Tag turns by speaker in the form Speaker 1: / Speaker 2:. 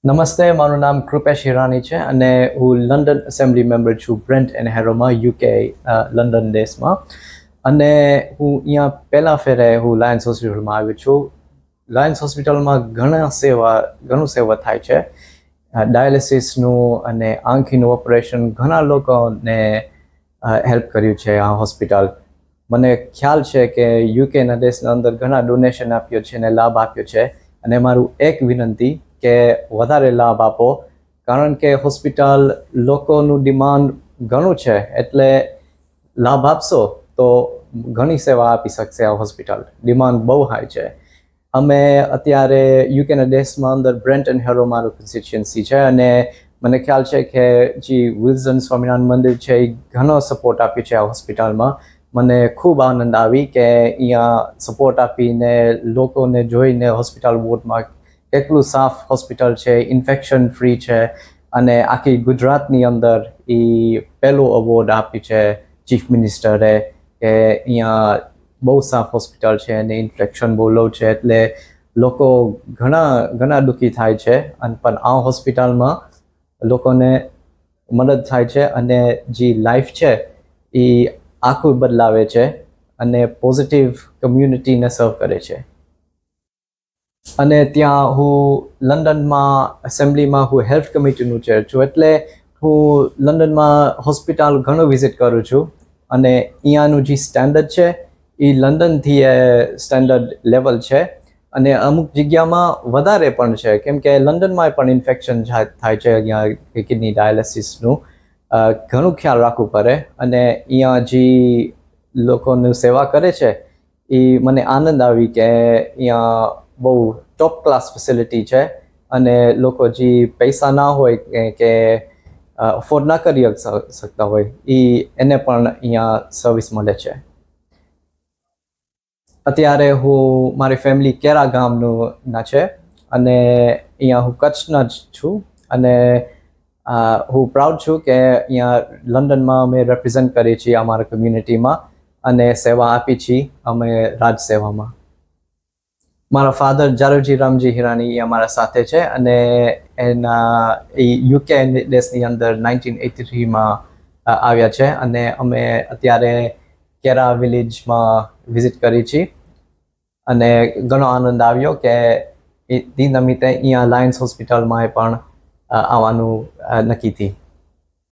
Speaker 1: નમસ્તે, મારું નામ કૃપેશ હિરાની છે અને હું લંડન એસેમ્બલી મેમ્બર છું બ્રેન્ટ એન્ડ હેરોમાં યુકે લંડન દેશમાં. અને હું અહીંયા પહેલા ફેરે હું લાયન્સ હોસ્પિટલમાં આવ્યો છું. લાયન્સ હોસ્પિટલમાં ઘણું સેવા થાય છે. ડાયાલિસિસનું અને આંખીનું ઓપરેશન ઘણા લોકોને હેલ્પ કર્યું છે આ હોસ્પિટલ. મને ખ્યાલ છે કે યુકેના દેશના અંદર ઘણા ડોનેશન આપ્યો છે અને લાભ આપ્યો છે. અને મારું એક વિનંતી કે વધારે લાભ આપો, કારણ કે હોસ્પિટલ લોકોનું ડિમાન્ડ ઘણું છે, એટલે લાભ આપશો તો ઘણી સેવા આપી શકશે આ હોસ્પિટલ. ડિમાન્ડ બહુ હાઈ છે. અમે અત્યારે યુકેના દેશમાં અંદર બ્રેન્ટ એન્ડ હેરો મારું કોન્સ્ટિટ્યુઅન્સી છે અને મને ખ્યાલ છે કે જે વિલ્સન સ્વામિનારાયણ મંદિર છે એ ઘણો સપોર્ટ આપ્યો છે આ હોસ્પિટલમાં. મને ખૂબ આનંદ આવી કે અહીંયા સપોર્ટ આપીને લોકોને જોઈને હોસ્પિટલ વોર્ડમાં કેટલું સાફ હોસ્પિટલ છે, ઇન્ફેક્શન ફ્રી છે અને આખી ગુજરાતની અંદર એ પહેલો અવોર્ડ આપ્યું છે ચીફ મિનિસ્ટરે કે અહીંયા બહુ સાફ હોસ્પિટલ છે અને ઇન્ફેક્શન બહુ લો છે, એટલે લોકો ઘણા દુઃખી થાય છે. અને પણ આ હોસ્પિટલમાં લોકોને મદદ થાય છે અને જે લાઈફ છે એ આખું બદલાવે છે અને પોઝિટિવ કમ્યુનિટીને સર્વ કરે છે. અને ત્યાં હું લંડનમાં એસેમ્બલીમાં હું હેલ્થ કમિટીનું ચેર છું, એટલે હું લંડનમાં હોસ્પિટલ ઘણું વિઝિટ કરું છું. અને અહીંયાનું જે સ્ટેન્ડર્ડ છે એ લંડનથી સ્ટેન્ડર્ડ લેવલ છે અને અમુક જગ્યામાં વધારે પણ છે, કેમ કે લંડનમાં પણ ઇન્ફેક્શન થાય છે. અહીંયા કિડની ડાયાલિસિસનું ઘણું ખ્યાલ રાખવું પડે અને અહીંયા જે લોકોની સેવા કરે છે એ મને આનંદ આવી કે અહીંયા બહુ ટોપ ક્લાસ ફેસિલિટી છે અને લોકો જે પૈસા ના હોય કે અફોર્ડ ના કરી શકતા હોય એને પણ અહીંયા સર્વિસ મળે છે. અત્યારે હું મારી ફેમિલી કેરા ગામના છે અને અહીંયા હું કચ્છના જ છું અને હું પ્રાઉડ છું કે અહીંયા લંડનમાં અમે રેપ્રેઝન્ટ કરીએ છીએ અમારા કમ્યુનિટીમાં અને સેવા આપી છીએ અમે રાજ સેવામાં. મારા ફાધર જારુજી રામજી હિરાની અમારા સાથે છે અને એ યુકે દેશની અંદર 1983માં આવ્યા છે અને અમે અત્યારે કેરા વિલેજમાં વિઝિટ કરી છીએ અને ઘણો આનંદ આવ્યો કે એ નિમિત્તે અહીંયા લાયન્સ હોસ્પિટલમાં પણ આવવાનું નક્કી થયું.